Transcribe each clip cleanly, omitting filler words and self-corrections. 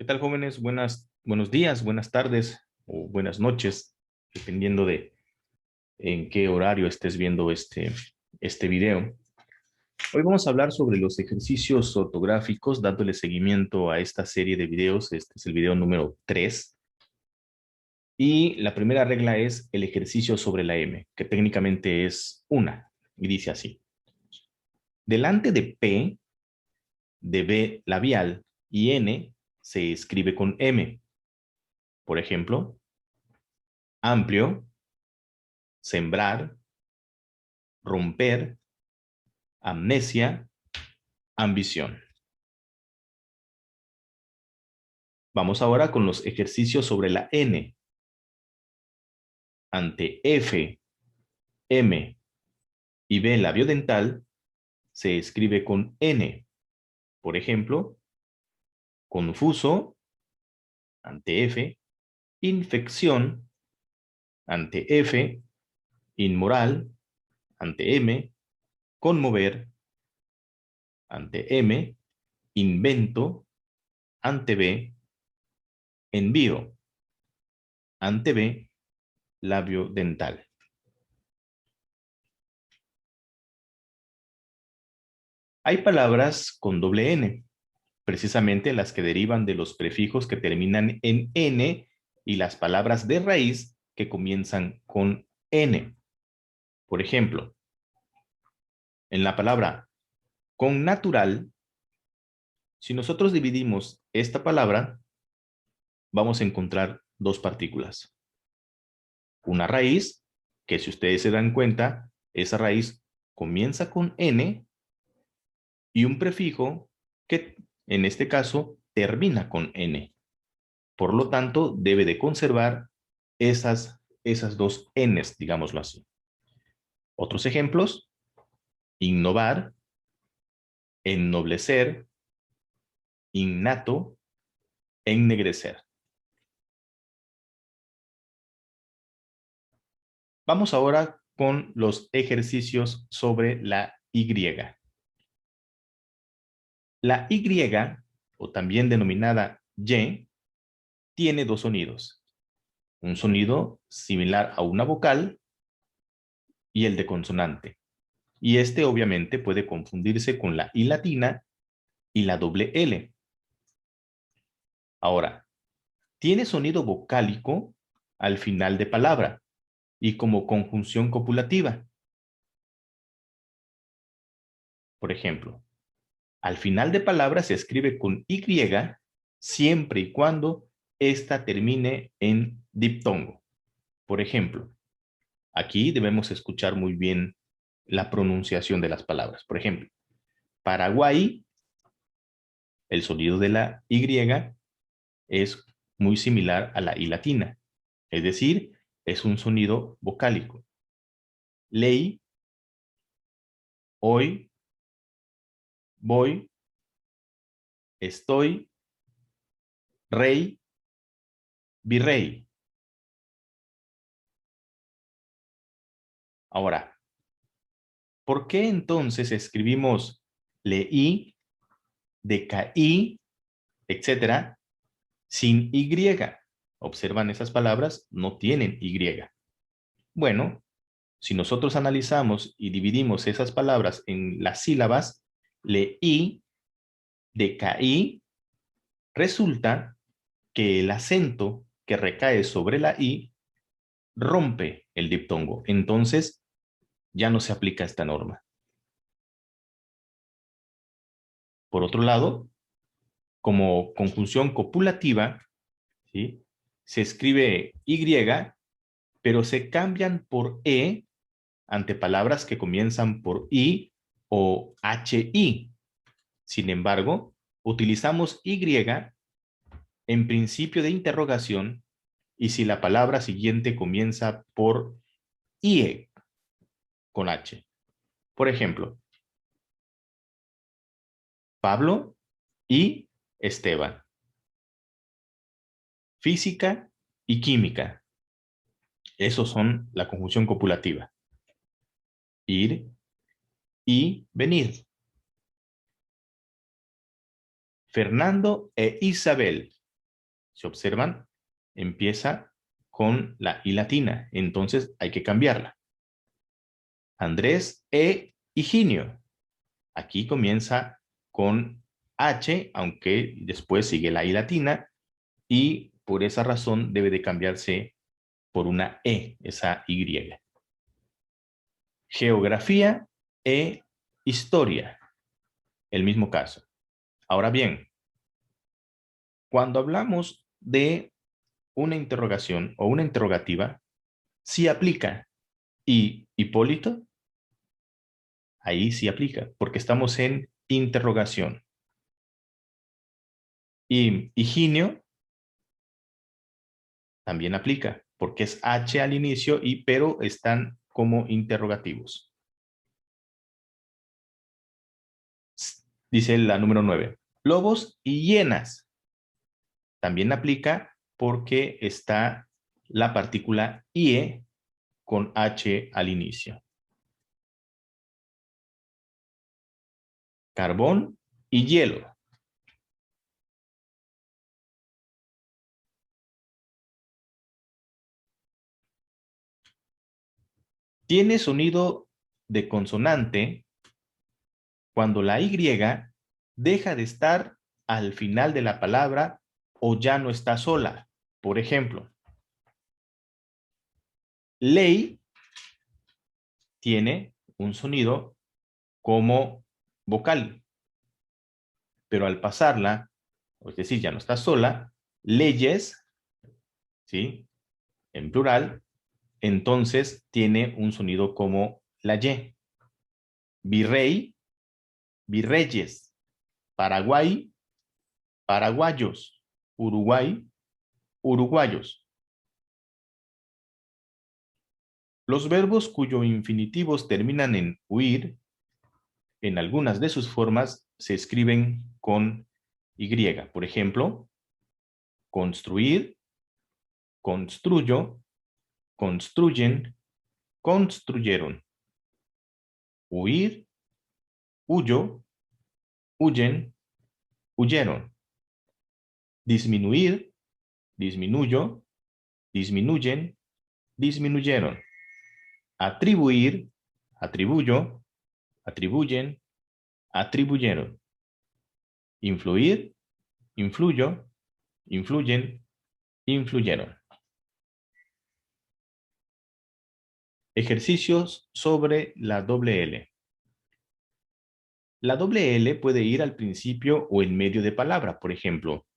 ¿Qué tal, jóvenes? Buenos días, buenas tardes o buenas noches, dependiendo de en qué horario estés viendo este video. Hoy vamos a hablar sobre los ejercicios ortográficos, dándole seguimiento a esta serie de videos. Este es el video número 3. Y la primera regla es el ejercicio sobre la M, que técnicamente es una, y dice así. Delante de P, de B labial y N se escribe con M. Por ejemplo, amplio, sembrar, romper, amnesia, ambición. Vamos ahora con los ejercicios sobre la N. Ante F, M y B labiodental se escribe con N. Por ejemplo, confuso, ante F, infección, ante F, inmoral, ante M, conmover, ante M, invento, ante B, envío, ante B, labio dental. Hay palabras con doble N, precisamente las que derivan de los prefijos que terminan en N y las palabras de raíz que comienzan con N. Por ejemplo, en la palabra con natural, si nosotros dividimos esta palabra, vamos a encontrar dos partículas. Una raíz, que si ustedes se dan cuenta, esa raíz comienza con N, y un prefijo que en este caso termina con N. Por lo tanto, debe de conservar esas dos Ns, digámoslo así. Otros ejemplos: innovar, ennoblecer, innato, ennegrecer. Vamos ahora con los ejercicios sobre la Y. La Y, o también denominada Y, tiene dos sonidos. Un sonido similar a una vocal y el de consonante. Y este obviamente puede confundirse con la I latina y la doble L. Ahora, tiene sonido vocálico al final de palabra y como conjunción copulativa. Por ejemplo, al final de palabra se escribe con Y siempre y cuando ésta termine en diptongo. Por ejemplo, aquí debemos escuchar muy bien la pronunciación de las palabras. Por ejemplo, Paraguay, el sonido de la Y es muy similar a la I latina, es decir, es un sonido vocálico. Ley, hoy, voy, estoy, rey, virrey. Ahora, ¿por qué entonces escribimos leí, decaí, etcétera, sin Y? Observan, esas palabras no tienen Y. Bueno, si nosotros analizamos y dividimos esas palabras en las sílabas, leí, decaí, resulta que el acento que recae sobre la I rompe el diptongo. Entonces, ya no se aplica esta norma. Por otro lado, como conjunción copulativa, ¿sí?, se escribe Y, pero se cambian por E ante palabras que comienzan por I o HI. Sin embargo, utilizamos Y en principio de interrogación y si la palabra siguiente comienza por IE con H. Por ejemplo, Pablo y Esteban. Física y química. Esos son la conjunción copulativa. Ir y venir. Fernando e Isabel. Si observan, empieza con la I latina, entonces hay que cambiarla. Andrés e Higinio. Aquí comienza con H, aunque después sigue la I latina, y por esa razón debe de cambiarse por una E, esa Y. Geografía e historia. El mismo caso. Ahora bien, cuando hablamos de una interrogación o una interrogativa, sí aplica. Y Hipólito, ahí sí aplica, porque estamos en interrogación. Y Higinio también aplica, porque es H al inicio, pero están como interrogativos. Dice la número 9. Lobos y hienas. También aplica porque está la partícula IE con H al inicio. Carbón y hielo. Tiene sonido de consonante cuando la Y deja de estar al final de la palabra o ya no está sola. Por ejemplo, ley tiene un sonido como vocal, pero al pasarla, es decir, ya no está sola, leyes, ¿sí? En plural, entonces tiene un sonido como la Y. Virrey, virreyes. Paraguay, paraguayos. Uruguay, uruguayos. Los verbos cuyos infinitivos terminan en huir, en algunas de sus formas se escriben con Y. Por ejemplo, construir, construyo, construyen, construyeron. Huir, huyo, huyen, huyeron. Disminuir, disminuyo, disminuyen, disminuyeron. Atribuir, atribuyo, atribuyen, atribuyeron. Influir, influyo, influyen, influyeron. Ejercicios sobre la doble L. La doble L puede ir al principio o en medio de palabra. Por ejemplo,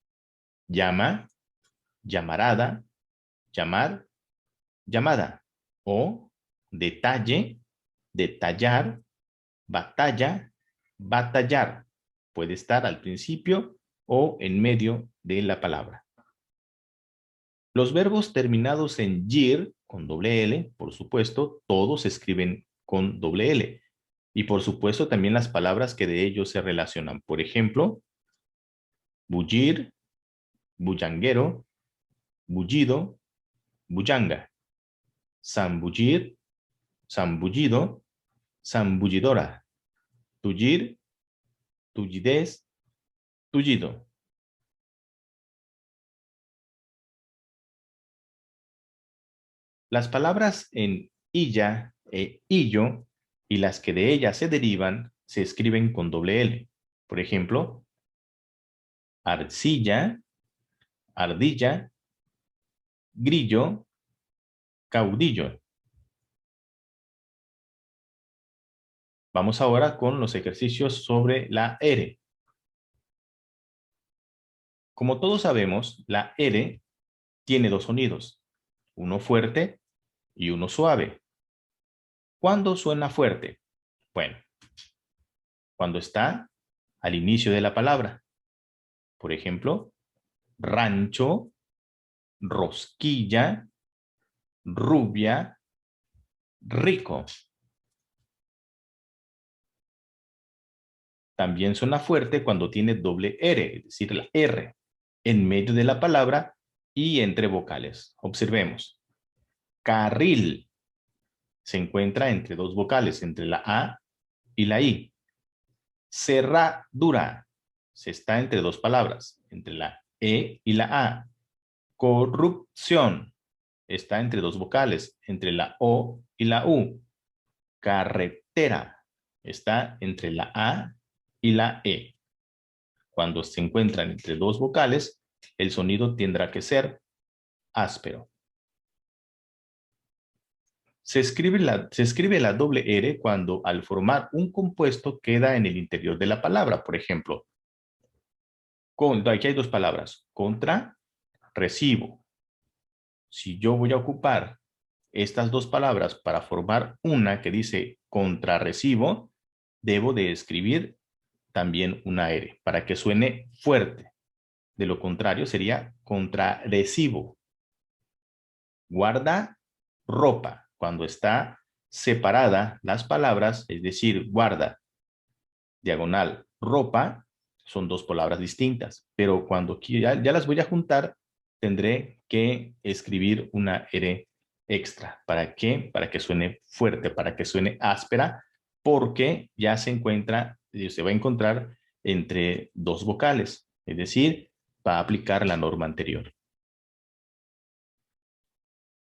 llama, llamarada, llamar, llamada. O detalle, detallar, batalla, batallar. Puede estar al principio o en medio de la palabra. Los verbos terminados en yir, con doble L, por supuesto, todos se escriben con doble L. Y por supuesto también las palabras que de ellos se relacionan. Por ejemplo, bullir, bullanguero, bullido, bullanga. Zambullir, zambullido, zambullidora. Tullir, tullidez, tullido. Las palabras en illa e illo y las que de ellas se derivan se escriben con doble L. Por ejemplo, arcilla, ardilla, grillo, caudillo. Vamos ahora con los ejercicios sobre la R. Como todos sabemos, la R tiene dos sonidos, uno fuerte y uno suave. ¿Cuándo suena fuerte? Bueno, cuando está al inicio de la palabra. Por ejemplo, rancho, rosquilla, rubia, rico. También suena fuerte cuando tiene doble R, es decir, la R, en medio de la palabra y entre vocales. Observemos. Carril se encuentra entre dos vocales, entre la A y la I. Cerradura se está entre dos palabras, entre la E y la A. Corrupción. Está entre dos vocales, entre la O y la U. Carretera. Está entre la A y la E. Cuando se encuentran entre dos vocales, el sonido tendrá que ser áspero. Se escribe la doble R cuando al formar un compuesto queda en el interior de la palabra. Por ejemplo, aquí hay dos palabras, contra, recibo. Si yo voy a ocupar estas dos palabras para formar una que dice contrarrecibo, debo de escribir también una R para que suene fuerte. De lo contrario sería contrarrecibo. Guarda ropa. Cuando está separada las palabras, es decir, guarda, diagonal, ropa, son dos palabras distintas. Pero cuando ya las voy a juntar, tendré que escribir una R extra. ¿Para qué? Para que suene fuerte, para que suene áspera, porque ya se encuentra, se va a encontrar entre dos vocales. Es decir, va a aplicar la norma anterior.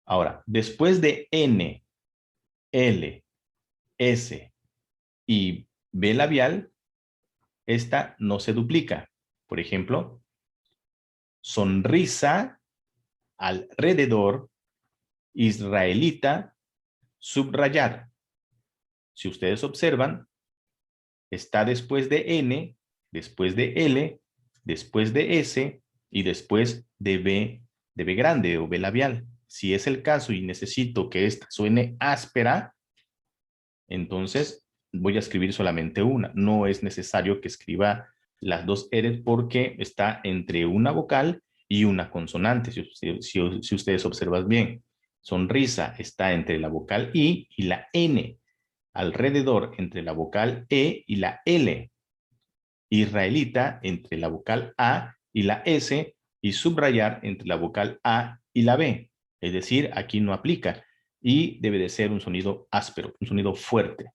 Ahora, después de N, L, S y B labial, esta no se duplica. Por ejemplo, sonrisa, alrededor, israelita, subrayar. Si ustedes observan, está después de N, después de L, después de S y después de B grande o B labial. Si es el caso y necesito que esta suene áspera, entonces voy a escribir solamente una. No es necesario que escriba las dos R porque está entre una vocal y una consonante, si ustedes observan bien. Sonrisa está entre la vocal I y la N. Alrededor entre la vocal E y la L. Israelita entre la vocal A y la S. Y subrayar entre la vocal A y la B. Es decir, aquí no aplica y debe de ser un sonido áspero, un sonido fuerte.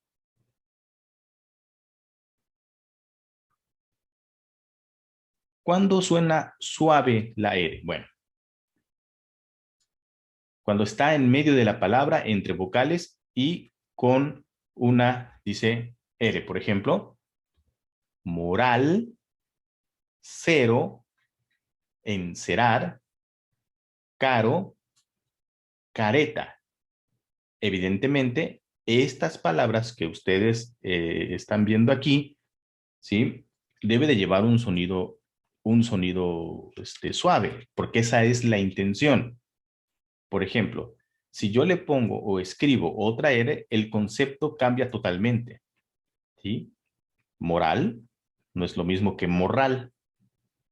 ¿Cuándo suena suave la R? Bueno, cuando está en medio de la palabra entre vocales y con una, dice R. Por ejemplo, moral, cero, encerar, caro, careta. Evidentemente, estas palabras que ustedes están viendo aquí, ¿sí? Debe de llevar un sonido suave, porque esa es la intención. Por ejemplo, si yo le pongo o escribo otra R, el concepto cambia totalmente, ¿sí? Moral no es lo mismo que morral.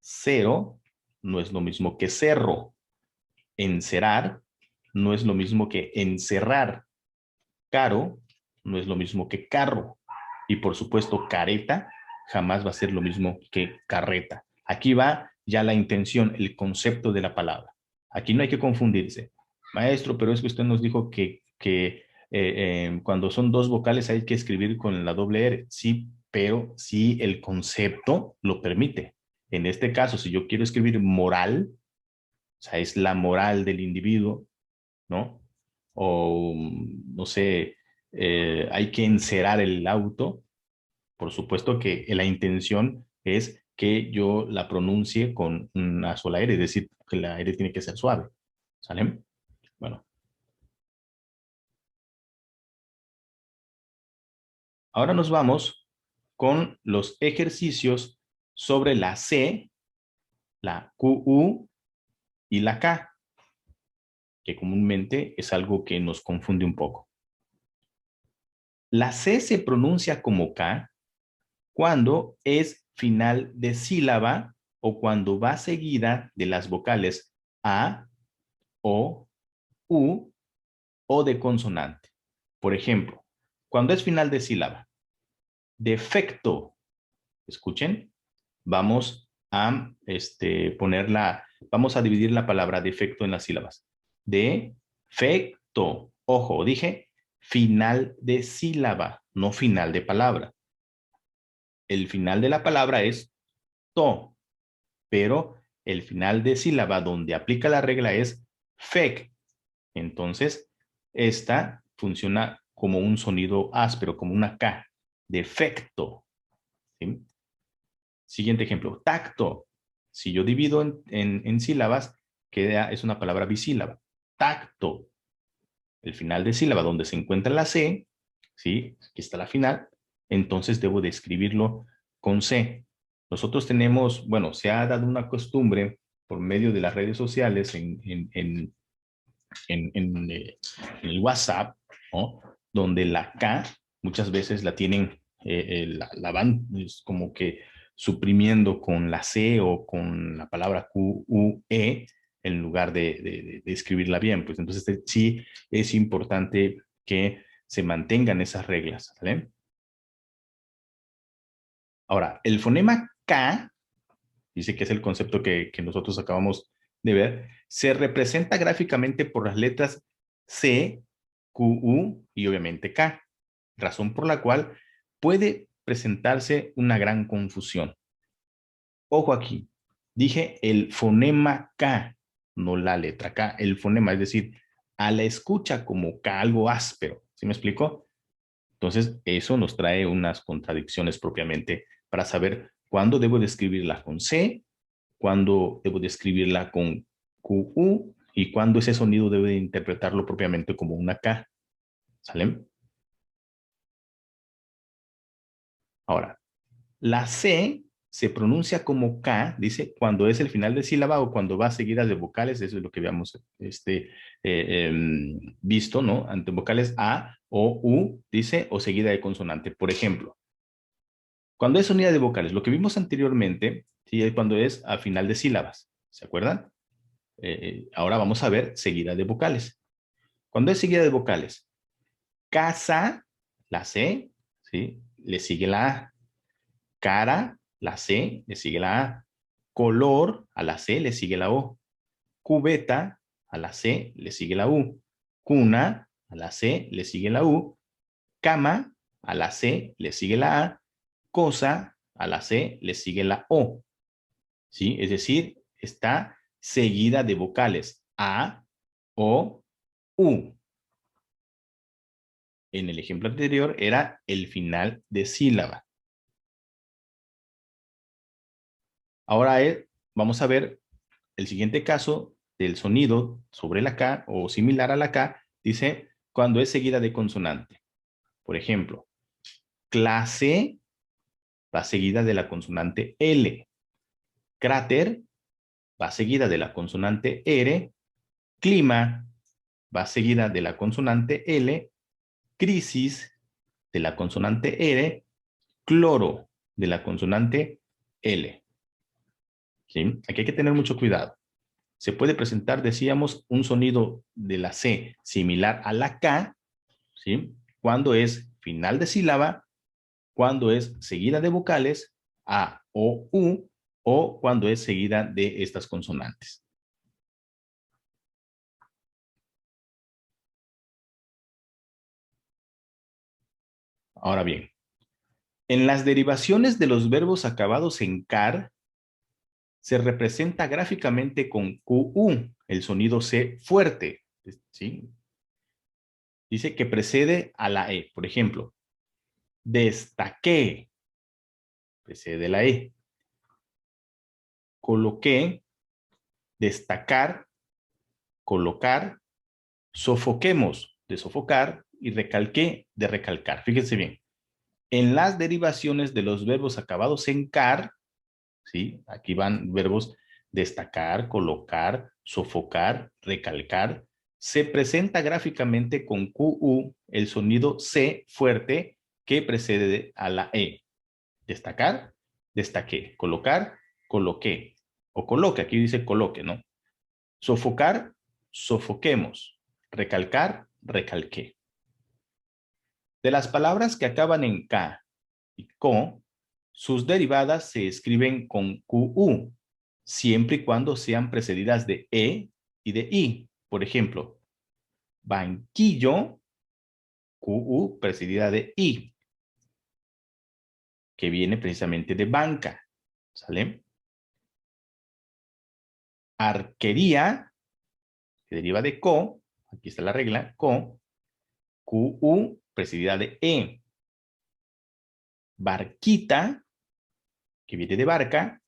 Cero no es lo mismo que cerro. Encerar no es lo mismo que encerrar. Caro no es lo mismo que carro. Y por supuesto, careta jamás va a ser lo mismo que carreta. Aquí va ya la intención, el concepto de la palabra. Aquí no hay que confundirse. Maestro, pero es que usted nos dijo que cuando son dos vocales hay que escribir con la doble R. Sí, pero sí el concepto lo permite. En este caso, si yo quiero escribir moral, o sea, es la moral del individuo, ¿no? O, no sé, hay que encerar el auto. Por supuesto que la intención es que yo la pronuncie con una sola R, es decir, que la R tiene que ser suave. ¿Sale? Bueno, ahora nos vamos con los ejercicios sobre la C, la QU y la K, que comúnmente es algo que nos confunde un poco. La C se pronuncia como K cuando es final de sílaba o cuando va seguida de las vocales A, O, U o de consonante. Por ejemplo, cuando es final de sílaba, defecto, escuchen, vamos a vamos a dividir la palabra defecto en las sílabas. Defecto, ojo, dije final de sílaba, no final de palabra. El final de la palabra es to, pero el final de sílaba donde aplica la regla es fec. Entonces, esta funciona como un sonido áspero, como una K, defecto. ¿Sí? Siguiente ejemplo, tacto. Si yo divido en sílabas, es una palabra bisílaba. Tacto. El final de sílaba donde se encuentra la C, ¿sí? Aquí está la final, entonces debo de escribirlo con C. Nosotros tenemos, bueno, se ha dado una costumbre por medio de las redes sociales en el WhatsApp, ¿no? Donde la K muchas veces la tienen, la van como que suprimiendo con la C o con la palabra Q, U, E, en lugar de escribirla bien. Pues entonces sí es importante que se mantengan esas reglas, ¿vale? Ahora, el fonema K, dice que es el concepto que nosotros acabamos de ver, se representa gráficamente por las letras C, Q, U y obviamente K, razón por la cual puede presentarse una gran confusión. Ojo aquí, dije el fonema K, no la letra K, el fonema, es decir, a la escucha como K, algo áspero, ¿sí me explico? Entonces, eso nos trae unas contradicciones propiamente para saber cuándo debo de escribirla con C, cuándo debo de escribirla con QU y cuándo ese sonido debe de interpretarlo propiamente como una K. ¿Sale? Ahora, la C se pronuncia como K, dice, cuando es el final de sílaba o cuando va seguida de vocales, eso es lo que habíamos visto, ¿no? Ante vocales A o U, dice, o seguida de consonante. Por ejemplo, cuando es unidad de vocales, lo que vimos anteriormente, sí, es cuando es a final de sílabas, ¿se acuerdan? Ahora vamos a ver seguida de vocales. Cuando es seguida de vocales, casa, la C, ¿sí? Le sigue la A. Cara, la C, le sigue la A. Color, a la C, le sigue la O. Cubeta, a la C, le sigue la U. Cuna, a la C, le sigue la U. Cama, a la C, le sigue la A. Cosa, a la C, le sigue la O. ¿Sí? Es decir, está seguida de vocales A, O, U. En el ejemplo anterior era el final de sílaba. Ahora vamos a ver el siguiente caso del sonido sobre la K o similar a la K, dice cuando es seguida de consonante. Por ejemplo, clase va seguida de la consonante L. Cráter va seguida de la consonante R. Clima va seguida de la consonante L. Crisis de la consonante R. Cloro de la consonante L. ¿Sí? Aquí hay que tener mucho cuidado. Se puede presentar, decíamos, un sonido de la C similar a la K, ¿sí? Cuando es final de sílaba, cuando es seguida de vocales, A o U, o cuando es seguida de estas consonantes. Ahora bien, en las derivaciones de los verbos acabados en car, se representa gráficamente con QU, el sonido C fuerte, ¿sí? Dice que precede a la E. Por ejemplo, destaqué, precede la E. Coloqué, destacar, colocar, sofoquemos, de sofocar, y recalqué, de recalcar. Fíjense bien. En las derivaciones de los verbos acabados en car, ¿sí? Aquí van verbos destacar, colocar, sofocar, recalcar. Se presenta gráficamente con QU el sonido C fuerte que precede a la E. Destacar, destaqué. Colocar, coloqué. O coloque, aquí dice coloque, ¿no? Sofocar, sofoquemos. Recalcar, recalqué. De las palabras que acaban en K y CO, sus derivadas se escriben con QU, siempre y cuando sean precedidas de E y de I. Por ejemplo, banquillo, QU precedida de I, que viene precisamente de banca. ¿Sale? Arquería, que deriva de co, aquí está la regla, co, QU, precedida de E. Barquita, que viene de barca,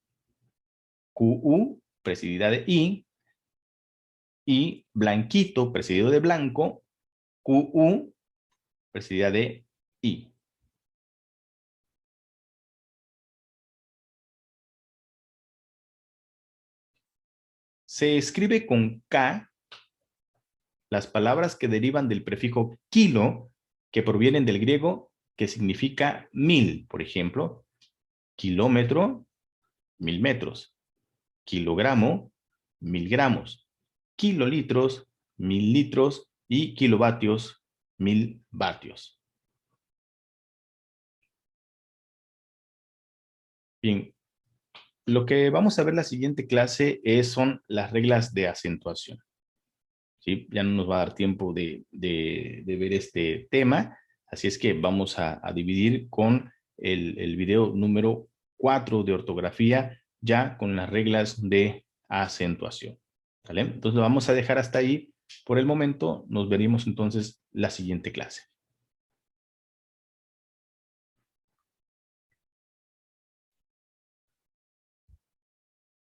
QU, precedida de I. Y blanquito, precedido de blanco, QU, precedida de I. Se escribe con K las palabras que derivan del prefijo kilo, que provienen del griego, que significa 1000. Por ejemplo, kilómetro, 1000 metros. Kilogramo, 1000 gramos. Kilolitros, 1000 litros. Y kilovatios, 1000 vatios. Bien, lo que vamos a ver la siguiente clase son las reglas de acentuación. ¿Sí? Ya no nos va a dar tiempo de ver este tema, así es que vamos a dividir con el video número 4 de ortografía, ya con las reglas de acentuación. ¿Vale? Entonces lo vamos a dejar hasta ahí por el momento. Nos veremos entonces la siguiente clase.